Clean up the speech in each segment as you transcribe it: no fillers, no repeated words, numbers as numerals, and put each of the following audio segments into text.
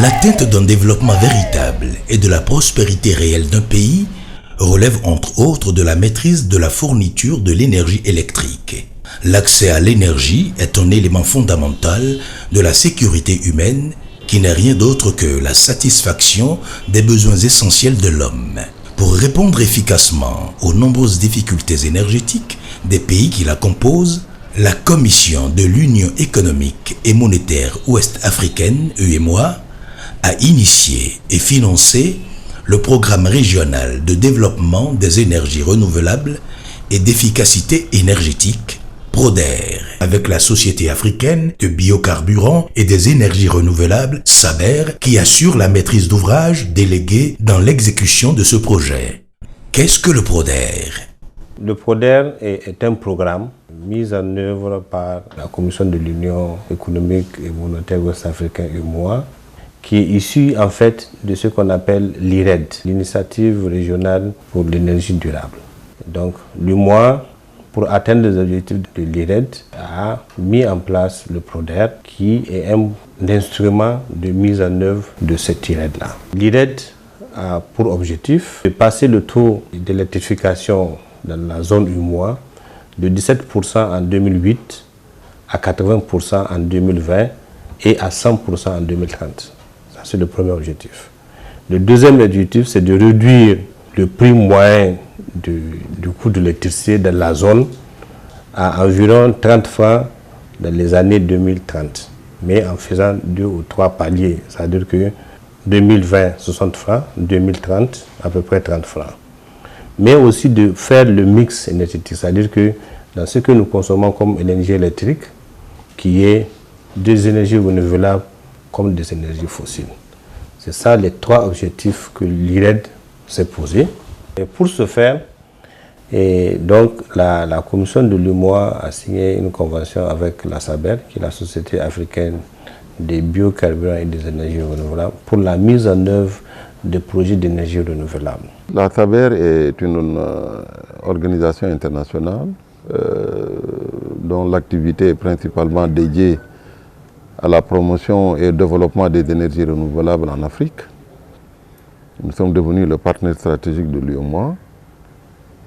L'atteinte d'un développement véritable et de la prospérité réelle d'un pays relève entre autres de la maîtrise de la fourniture de l'énergie électrique. L'accès à l'énergie est un élément fondamental de la sécurité humaine qui n'est rien d'autre que la satisfaction des besoins essentiels de l'homme. Pour répondre efficacement aux nombreuses difficultés énergétiques des pays qui la composent, la Commission de l'Union économique et monétaire ouest-africaine, UEMOA, a initié et financé le programme régional de développement des énergies renouvelables et d'efficacité énergétique, PRODER, avec la Société africaine de biocarburants et des énergies renouvelables, SABER, qui assure la maîtrise d'ouvrage déléguée dans l'exécution de ce projet. Qu'est-ce que le PRODER? Le PRODER est un programme mis en œuvre par la Commission de l'Union économique et monétaire ouest-africaine UEMOA, qui est issu en fait de ce qu'on appelle l'IRED, l'initiative régionale pour l'énergie durable. Donc l'UEMOA, pour atteindre les objectifs de l'IRED, a mis en place le PRODER, qui est un instrument de mise en œuvre de cette IRED-là. L'IRED a pour objectif de passer le taux d'électrification dans la zone UEMOA de 17% en 2008 à 80% en 2020 et à 100% en 2030. Ça, c'est le premier objectif. Le deuxième objectif, c'est de réduire le prix moyen du coût de l'électricité dans la zone à environ 30 francs dans les années 2030, mais en faisant 2 ou 3 paliers, c'est-à-dire que 2020, 60 francs, 2030, à peu près 30 francs. Mais aussi de faire le mix énergétique, c'est-à-dire que dans ce que nous consommons comme énergie électrique, qui est des énergies renouvelables comme des énergies fossiles. C'est ça les 3 objectifs que l'IRED s'est posé. Et pour ce faire, donc la Commission de l'UEMOA a signé une convention avec la SABER, qui est la Société africaine des biocarburants et des énergies renouvelables, pour la mise en œuvre des projets d'énergie renouvelable. La SABER est une organisation internationale dont l'activité est principalement dédiée à la promotion et au développement des énergies renouvelables en Afrique. Nous sommes devenus le partenaire stratégique de l'UEMOA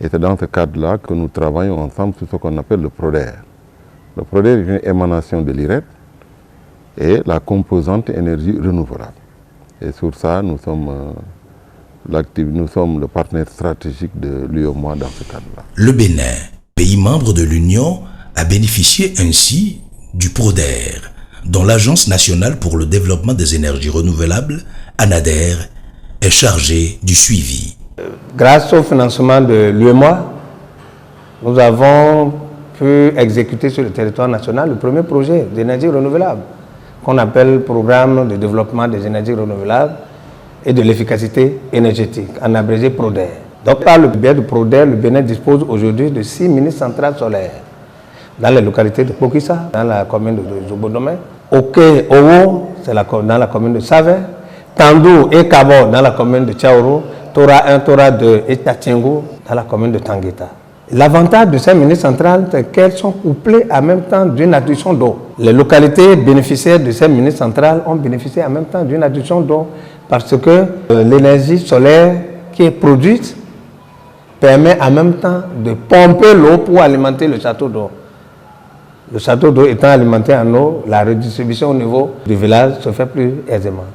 et c'est dans ce cadre-là que nous travaillons ensemble sur ce qu'on appelle le PRODER. Le PRODER est une émanation de l'IRED et la composante énergie renouvelable. Et sur ça, nous sommes le partenaire stratégique de l'UEMOA dans ce cadre-là. Le Bénin, pays membre de l'Union, a bénéficié ainsi du PRODER, dont l'Agence nationale pour le développement des énergies renouvelables, ANADER, est chargée du suivi. Grâce au financement de l'UEMOA, nous avons pu exécuter sur le territoire national le premier projet d'énergie renouvelable, qu'on appelle Programme de développement des énergies renouvelables et de l'efficacité énergétique, en abrégé PRODER. Donc par le biais de PRODER, le Bénin dispose aujourd'hui de 6 mini-centrales solaires dans les localités de Pokissa, dans la commune de Zobodomé, Owo, c'est dans la commune de Savin, Tandou et Kabo dans la commune de Tchaouro, Tora 1, Tora 2 et Tatiengo dans la commune de Tangueta. L'avantage de ces mini-centrales, c'est qu'elles sont couplées en même temps d'une adduction d'eau. Les localités bénéficiaires de ces mini-centrales ont bénéficié en même temps d'une adduction d'eau parce que l'énergie solaire qui est produite permet en même temps de pomper l'eau pour alimenter le château d'eau. Le château d'eau étant alimenté en eau, la redistribution au niveau du village se fait plus aisément.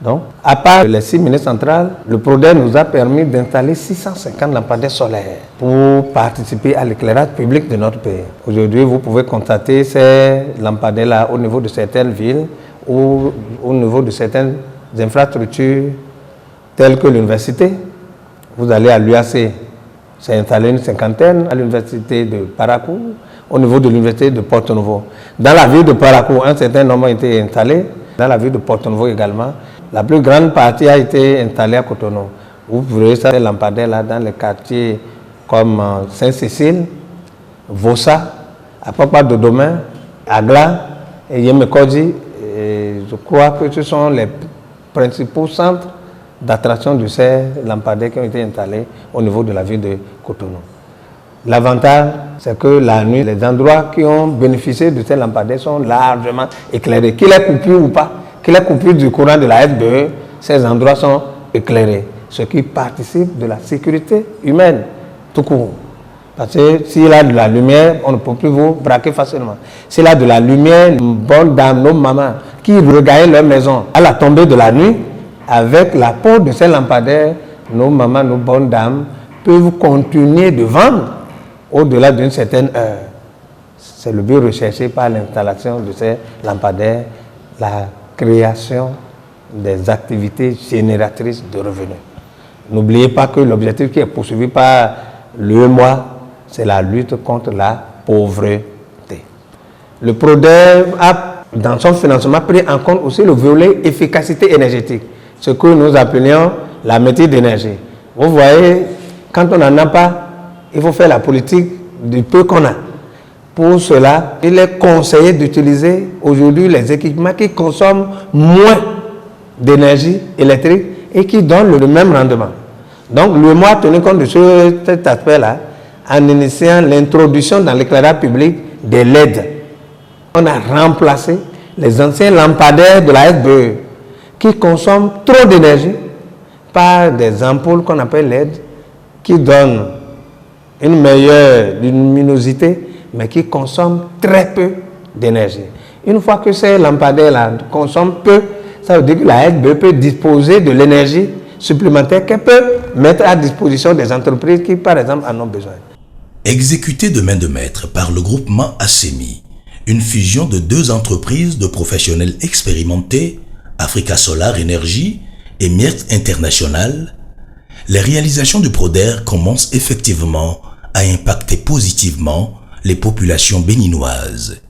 Donc, à part les 6 mini-centrales, le PRODER nous a permis d'installer 650 lampadaires solaires pour participer à l'éclairage public de notre pays. Aujourd'hui, vous pouvez constater ces lampadaires-là au niveau de certaines villes ou au niveau de certaines infrastructures telles que l'université. Vous allez à l'UAC, c'est installé une cinquantaine, à l'université de Parakou, au niveau de l'université de Porto-Novo. Dans la ville de Parakou, un certain nombre a été installé. Dans la ville de Porto-Novo également, la plus grande partie a été installée à Cotonou. Vous verrez ces lampadaires-là dans les quartiers comme Saint-Cécile, Vossa, Apapa de Domain, Agla et Yemekodji. Je crois que ce sont les principaux centres d'attraction de ces lampadaires qui ont été installés au niveau de la ville de Cotonou. L'avantage, c'est que la nuit, les endroits qui ont bénéficié de ces lampadaires sont largement éclairés, qu'il ait coupure ou pas, que les coupures du courant de la SBE, ces endroits sont éclairés, ce qui participe de la sécurité humaine tout court. Parce que s'il a de la lumière, on ne peut plus vous braquer facilement. S'il a de la lumière, une bonne dame, nos mamans, qui regagnaient leur maison à la tombée de la nuit, avec l'apport de ces lampadaires, nos mamans, nos bonnes dames peuvent continuer de vendre au-delà d'une certaine heure. C'est le but recherché par l'installation de ces lampadaires, la création des activités génératrices de revenus. N'oubliez pas que l'objectif qui est poursuivi par l'UEMOA, c'est la lutte contre la pauvreté. Le PRODEV a, dans son financement, pris en compte aussi le volet efficacité énergétique, ce que nous appelions la maîtrise d'énergie. Vous voyez, quand on n'en a pas, il faut faire la politique du peu qu'on a. Pour cela, il est conseillé d'utiliser aujourd'hui les équipements qui consomment moins d'énergie électrique et qui donnent le même rendement. Donc, l'UEMOA a tenu compte de cet aspect-là en initiant l'introduction dans l'éclairage public des LED. On a remplacé les anciens lampadaires de la SBE qui consomment trop d'énergie par des ampoules qu'on appelle LED qui donnent une meilleure luminosité mais qui consomment très peu d'énergie. Une fois que ces lampadaires-là consomment peu, ça veut dire que la SBE peut disposer de l'énergie supplémentaire qu'elle peut mettre à disposition des entreprises qui, par exemple, en ont besoin. Exécuté de main de maître par le groupement ASEMI, une fusion de deux entreprises de professionnels expérimentés, Africa Solar Energy et Miertz International, les réalisations du PRODER commencent effectivement à impacter positivement les populations béninoises.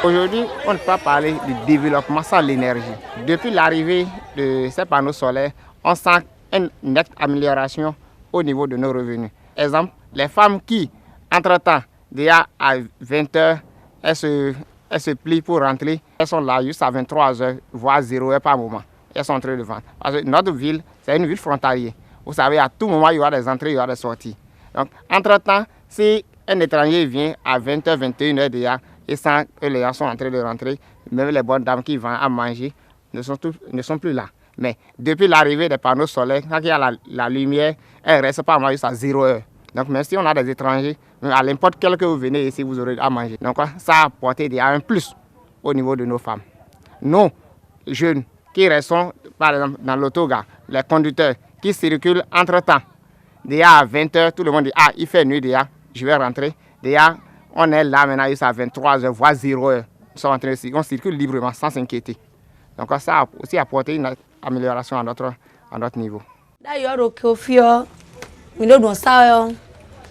Aujourd'hui, on ne peut pas parler de développement sans l'énergie. Depuis l'arrivée de ces panneaux solaires, on sent une nette amélioration au niveau de nos revenus. Exemple, les femmes qui, entre-temps, déjà à 20 h, elles se plient pour rentrer, elles sont là juste à 23 h, voire 0 h par moment. Elles sont en train de vendre. Parce que notre ville, c'est une ville frontalière. Vous savez, à tout moment, il y aura des entrées, il y aura des sorties. Donc, entre-temps, si un étranger vient à 20 h, 21 h déjà, et sent que les gens sont en train de rentrer, même les bonnes dames qui vendent à manger ne sont plus là. Mais depuis l'arrivée des panneaux solaires, quand il y a la lumière, elle reste pas mal juste à 0 h. Donc même si on a des étrangers, à n'importe quel que vous venez ici, vous aurez à manger. Donc ça a apporté un plus au niveau de nos femmes. Nous, jeunes, qui restons par exemple dans l'autogare, les conducteurs qui circulent entre-temps, déjà à 20 h, tout le monde dit « Ah, il fait nuit déjà, je vais rentrer ». Déjà, on est là maintenant jusqu'à 23 h, voire 0 h. On circule librement sans s'inquiéter. Donc ça a aussi apporté une amélioration à notre niveau. D'ailleurs,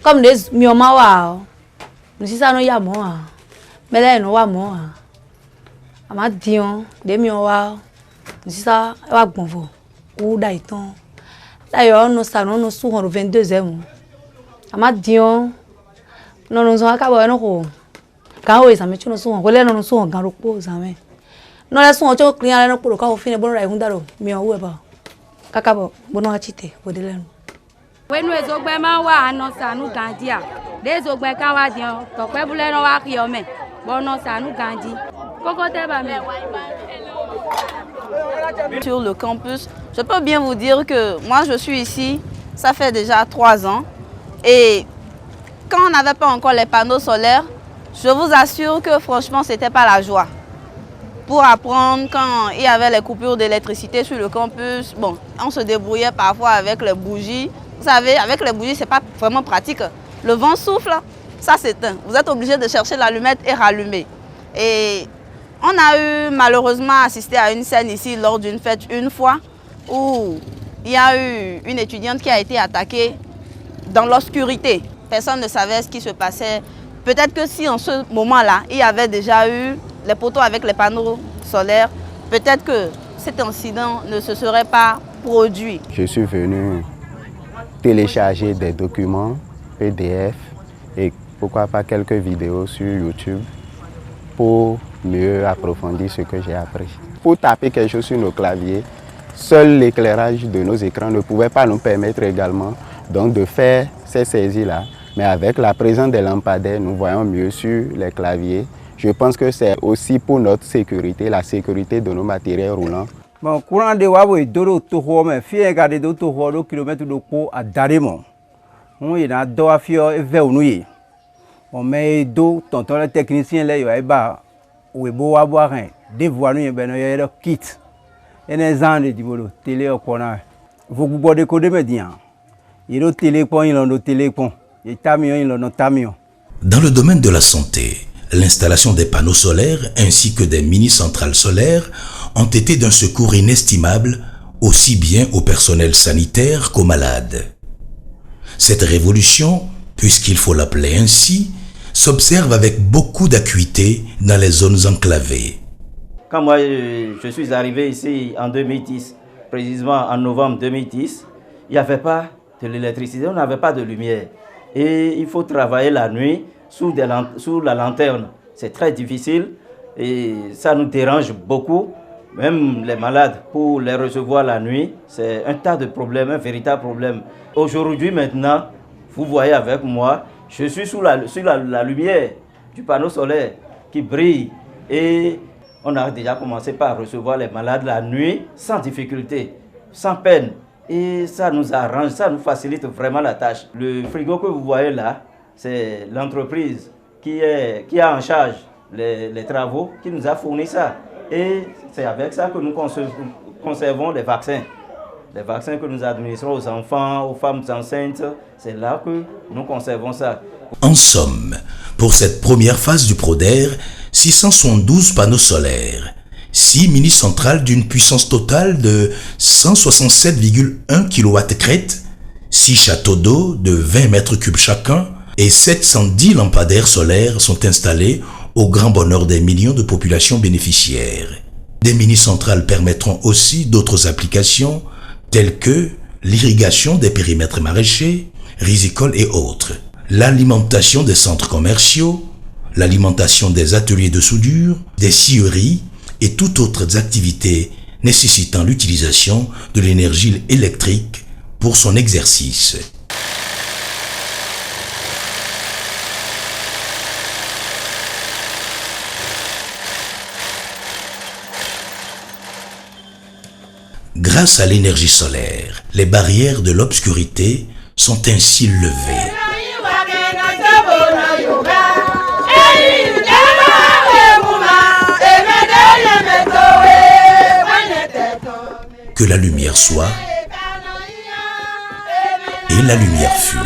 comme des miomawa, nous sommes ya moi, mais là nous wa moi. Amadion, des miowa, nous sommes wa bonvo, ou daiton. D'ailleurs, nous sommes au 22e. Amadion. Non, nous sommes à nous. Quand on est nous sommes, nous sommes dans le pot. Nous sommes au client, nous sommes au fin de bonne raison. Mais on est pas. Kakabo, bon achité, bodelen. When we zo gbe ma wa no sanu gandia. De zo gbe kan wa dian, to pe bule no wa ki o me. Bon no sanu gandi. Koko te ba me. Sur le campus, je peux bien vous dire que moi je suis ici, ça fait déjà 3 ans. Et quand on n'avait pas encore les panneaux solaires, je vous assure que franchement, ce n'était pas la joie. Pour apprendre, quand il y avait les coupures d'électricité sur le campus, bon, on se débrouillait parfois avec les bougies. Vous savez, avec les bougies, ce n'est pas vraiment pratique. Le vent souffle, ça s'éteint. Vous êtes obligé de chercher l'allumette et rallumer. Et on a eu malheureusement assisté à une scène ici lors d'une fête une fois où il y a eu une étudiante qui a été attaquée dans l'obscurité. Personne ne savait ce qui se passait. Peut-être que si en ce moment-là, il y avait déjà eu les poteaux avec les panneaux solaires, peut-être que cet incident ne se serait pas produit. Je suis venu télécharger des documents PDF et pourquoi pas quelques vidéos sur YouTube pour mieux approfondir ce que j'ai appris. Pour taper quelque chose sur nos claviers, seul l'éclairage de nos écrans ne pouvait pas nous permettre également Donc de faire ces saisies-là, mais avec la présence des lampadaires, nous voyons mieux sur les claviers. Je pense que c'est aussi pour notre sécurité, la sécurité de nos matériels roulants. Bon, courant de wabo et doro toho mais fie garde do toho do kilomètre do ko adaremo. On y a do afio e ve onuyi. On met do tonton le technicien là yo e ba ou e bo wabo rien. Des voix nous ben yo kit. Et les gens de dibolo télé au corner. Vous vous de code médian. Il y a téléphone, il y a téléphone. Il y a camion, il y a camion. Dans le domaine de la santé, l'installation des panneaux solaires ainsi que des mini-centrales solaires ont été d'un secours inestimable aussi bien au personnel sanitaire qu'aux malades. Cette révolution, puisqu'il faut l'appeler ainsi, s'observe avec beaucoup d'acuité dans les zones enclavées. Quand moi je suis arrivé ici en 2010, précisément en novembre 2010, il n'y avait pas de l'électricité, on n'avait pas de lumière. Et il faut travailler la nuit sous la lanterne. C'est très difficile et ça nous dérange beaucoup. Même les malades, pour les recevoir la nuit, c'est un tas de problèmes, un véritable problème. Aujourd'hui maintenant, vous voyez avec moi, je suis sous la lumière du panneau solaire qui brille. Et on a déjà commencé par recevoir les malades la nuit sans difficulté, sans peine. Et ça nous arrange, ça nous facilite vraiment la tâche. Le frigo que vous voyez là, c'est l'entreprise qui a en charge les travaux, qui nous a fourni ça. Et c'est avec ça que nous conservons les vaccins. Les vaccins que nous administrons aux enfants, aux femmes enceintes, c'est là que nous conservons ça. En somme, pour cette première phase du PRODER, 672 panneaux solaires, 6 mini-centrales d'une puissance totale de 167,1 kW crête, 6 châteaux d'eau de 20 mètres cubes chacun et 710 lampadaires solaires sont installés au grand bonheur des millions de populations bénéficiaires. Des mini-centrales permettront aussi d'autres applications telles que l'irrigation des périmètres maraîchers, rizicoles et autres, l'alimentation des centres commerciaux, l'alimentation des ateliers de soudure, des scieries et toutes autres activités nécessitant l'utilisation de l'énergie électrique pour son exercice. Grâce à l'énergie solaire, les barrières de l'obscurité sont ainsi levées. Que la lumière soit, et la lumière fut.